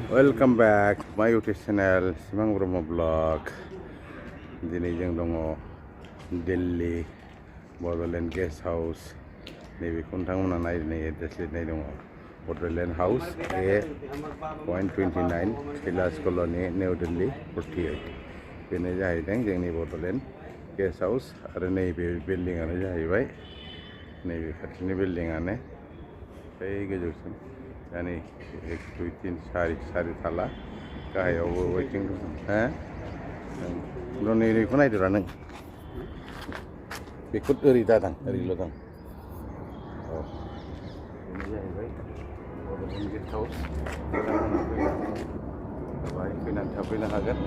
Welcome back माय YouTube channel सिमां Brahma blog. दिनै जों दङ दिल्ली बड'लेण्ड गेस्ट हाउस। नैबेखौ नोंथांमोना नायनाय एड्रेस लिरनाय दङ Bodoland house A.29 Kailash colony New Delhi 48। बेनो जाहैदों जोंनि बड'लेण्ड गेस्ट हाउस आरो नैबे बिल्डिंआनो जाहैबाय नैबे खाथिनि बिल्डिंआनो बै गोजौसिम दा नै 1 2 3 4 थाला गाहायावबो वेटिं रुम नैबेखौ नायदोरा नों बेखौ ओरै दादां ओरैल' दां औ बेनो जाहैबाय बड'लेण्ड गेस्ट हाउस। बेवहाय फैनानै थाफैनो हागोन,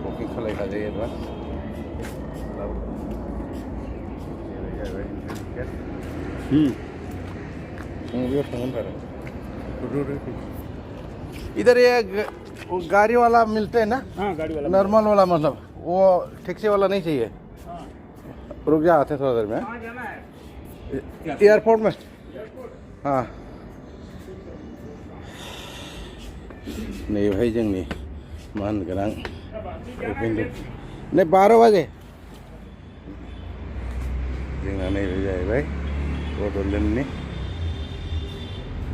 बुकिं खालायखाजायो एडभान्स। इधर ये गाड़ी वाला मिलते हैं ना? हाँ, गाड़ी वाला नॉर्मल वाला, मतलब वो टैक्सी वाला नहीं चाहिए। रुक जा, आते थोड़ा देर में। एयरपोर्ट में हाँ नहीं भाई जोंनि मान गोनां नहीं 12 बजे जोंना नैबे जाहैबाय बड'लेण्डनि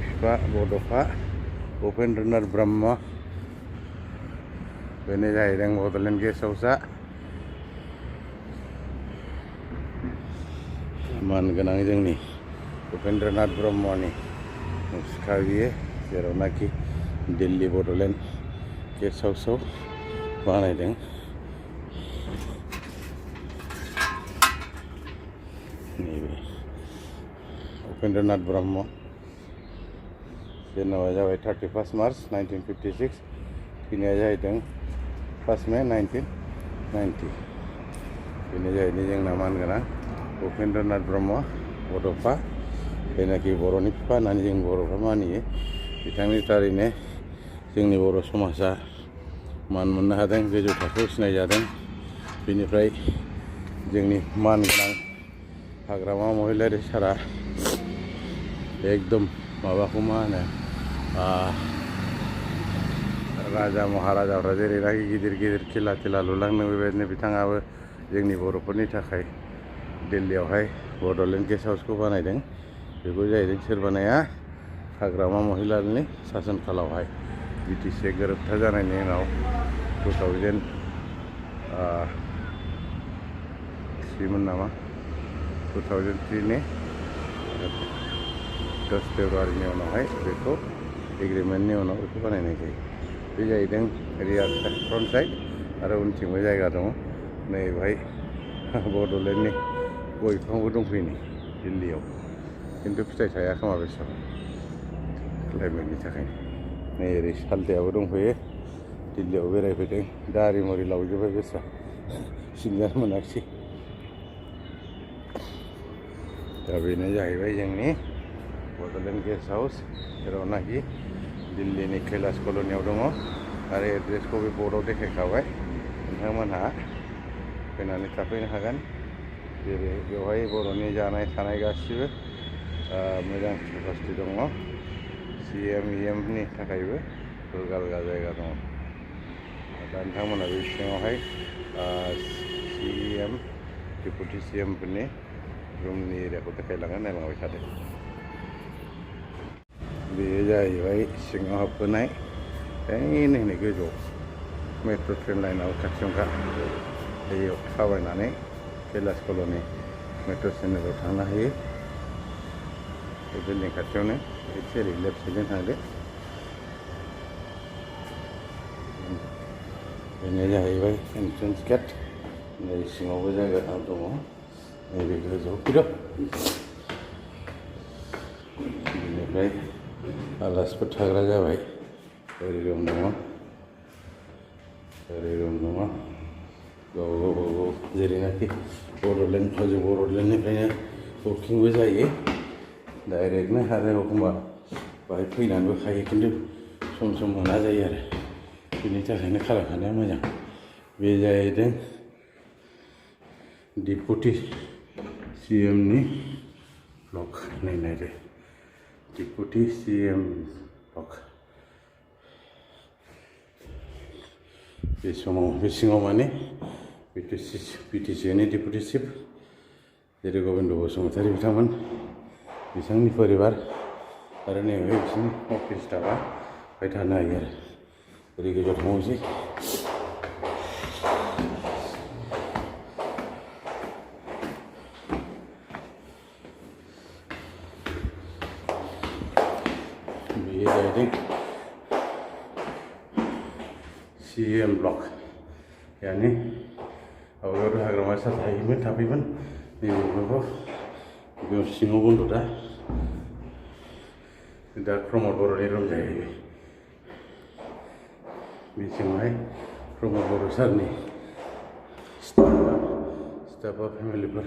बिफा बड'फा उपेन्द्रनाथ ब्रह्म। बेनो जाहैदों बड'लेण्ड गेस्ट हाउसआ। मान गोनां जोंनि उपेन्द्रनाथ ब्रह्मनि मुसुखा बियो, जेरावनाखि दिल्ली बड'लेण्ड गेस्ट हाउसआव बानायदों। नैबे उपेन्द्रनाथ ब्रह्म, जोनोमा जाबाय 31 मार्च 1956, थैनाया जाहैदों 1 मे 1990। बेनो जाहैदों जोंना मानगोनां उपेन्द्रनाथ ब्रह्म बड'फा, जायनाखि बर'नि बिफा होननानै जों बर'फ्रा मानियो। बिथांनि थारैनो जोंनि बर' समाजा मान मोननो हादों, गोजौ थाखोआव सिनायजादों। बेनिफ्राय जोंनि मानगोनां हाग्रामा महिलारि सारा एकदम माबाखौ मा होनो, राजा महाराजाफ्रा जेरैनाखि गिदिर गिदिर किला तिला लुलांदों, बेबायदिनो बिथाङाबो जोंनि बर'फोरनि थाखाय दिल्लीयावहाय बड'लेण्ड गेस्ट हाउसखौ बानायदों। बेखौ जाहैदों सोर बानाया? हाग्रामा महिलारिनि सासन कालावहाय ब्रिटिशजों गोरोबथा जानायनि उनाव 2003 मोन नामा, 2003 नि 10 फेब्रुवारिनि उनावहाय बेखौ एग्रिमेन्टनि उनाव बेखौ बानायनाय जायो। बे जाहैदों रियार फ्रन्ट साइड आरो उनथिंबो जायगा दङ। नै बेवहाय बड'लेण्डनि गय बिफांबो दंफैयो दिल्लीयाव, खिन्थु फिथाइ थाया खोमा बेसेबां क्लाइमेटनि थाखायनो। नै ओरै सालथायाबो दंफैयो, दिल्लीयाव बेरायफैदों, दारि मुरि लावजोब्बाय बेस्रा, सिंजानो मोनाखिसै। दा बेनो जाहैबाय जोंनि बड'लेण्ड गेस्ट हाउस, जेरावनाखि दिल्लीनि कैलाश कल'नियाव दङ। आरो एड्रेसखौ बे बर्डआव देखायखाबाय, नोंथांमोनहा फैनानै थाफैनो हागोन। जेरै बेवहाय बर'नि जानाय थानाय गासिबो मोजां केपासिटि दङ। CM/EMनि थाखायबो आलगा आलगा जायगा दङ। दा नोंथांमोना बे सिङावहाय CM डेपुटि CMफोरनि रुमनि एरियाखौ देखायलांगोन, नायलांबाय थादो। बेयो जाहैबाय सिङाव हाबबोनाय, ओइनो नै गोजौआव मेट्र' ट्रेन लाइनाव खाथियावखा। बेयाव थाबायनानै कैलाश कल'नि मेट्र' स्टेशननिफ्राय थांनो हायो। बे बिल्डिं खाथियावनो एसे ओरै लेफ्ट साइडजों थांदो। बेनो जाहैबाय एन्ट्रेन्स गेट। नै सिङावबो जायगा दङ, नैबे गोजौआव फैद'। बेनिफ्राय आलासिफोर थाग्रा जाबाय। ओरै रुम दङ, ओरै रुम दङ। गाव जेरैनाखि बड'लेण्ड, हजों बड'लेण्डनिफ्रायनो बुकिंबो जायो डाइरेक्टनो, आरो एखमबा बाहाय फैनानैबो खायो, खिन्थु सम सम मोना जायो आरो। बेनि थाखायनो खालामखानाया मोजां। बे जाहैदों डेपुटि CMनि ब्लक। नै नायदो, डेपुटि CM ब्लक। बे समाव बे सिङाव माने बिटिसिनि डेपुटि चिफ जेरै गबिन्द बसुमतारी बिथांमोन बिथांनि परिबार आरो नैबे बिसोरनि अफिस स्टाफआ बाय थानो हायो आरो ओरै गोजौआव थांबावनोसै बेयो जाहैदों CM ब्लक यानि आवगायावथ' हाग्रामा सार थाफैयोमोन नैबेफोरखौ बेयाव सिङाव बन्द' दा प्रमद बर'नि रुम जाहैबाय बे सिङावहाय प्रमद बर' सारनि स्टाफा फेमिलिफोर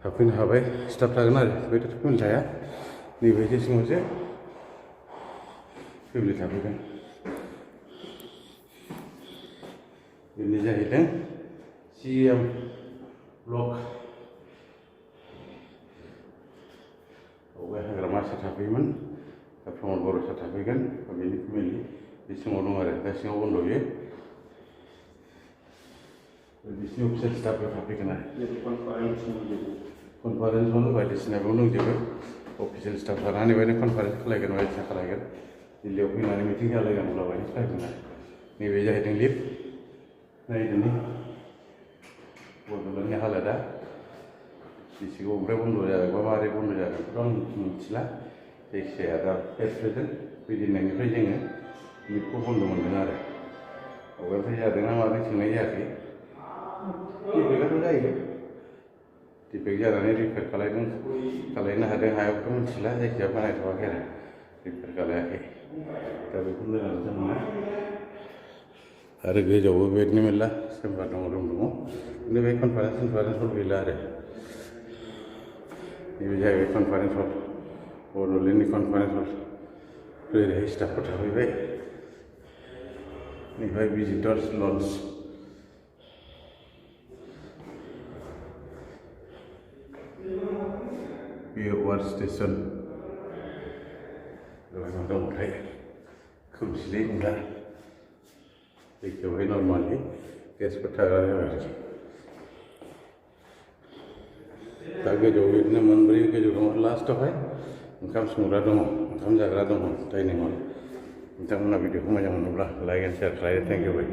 हाबफैनो हाबाय स्टाफ थागोन आरो बेथ' फेमिलि थाया नैबायदि सिङावसो फेमिलि थाफैगोन बेनो जाहैदों CM ब्लक आवगाय हाग्रामा सार थाफैयोमोन दा प्रमद बर' सार थाफैगोन बेनि फेमिलि बे सिङाव दं आरो दा सिङाव बन्द' बियो बिसिनि अफिसियेल स्टाफफोर थाफैगोन आरो कनफारेन्सआवनो बायदिसिना बेयाव दंजोबो अफिसियेल स्टाफ थानानै बेहायनो कनफारेन्स खालायगोन बायदिसिना खालायगोन दिल्लीयाव फैनानै मिटिं खालायगोन अब्ला बायदि खालायगोन आरो नैबे जाहैदों लिफ्ट नायदोनि बड'लेण्डनि हालोदा बेसेबां ओमफ्राय बन्द' जादों बा माबोरै बन्द' जादों बेखौथ' आं मिथिला जायखिजाया दा प्रेसिडेन्ट फैजेननायनिफ्राय जोङो लिफ्टखौ बन्द' मोनदों आरो आवगायनिफ्राय जादों ना मादों सोंनाय जायाखै डिफेक्टआथ' जायो डिफेक्ट जानानै रिपेयार खालायनो हादों हायाखौथ' मिथिला जायखिजाया बानायथ'वाखै आरो रिपेयार खालायाखै दा बेखौ मोजां जोंना आरो गोजौआवबो बेबायदिनो मेरला चेम्बार दङ रुम दङ खिन्थु बे कनफारेन्स हल गैला आरो नैबे जाहैबाय कनफारेन्स हल बड'लेण्डनि कनफारेन्स हल ओरैहाय स्टाफफोर थाफैबाय नैबेहाय भिजिटर्स लन्च बेयो वार्ड स्टेसन बेवहाय मा दंथाय खोमसिलै नुला जायगायावहाय नर्मालि गेसफोर थाग्रा जाबाय आरोखि दा गोजौआव बिदिनो मोनब्रै गोजौ दङ लास्टआवहाय ओंखाम संग्रा दङ ओंखाम जाग्रा दङ डाइनिं हल नोंथांमोना भिडिअखौ मोजां मोनोब्ला लाइक एन्ड शेयार खालायदो थेंक इउ बाय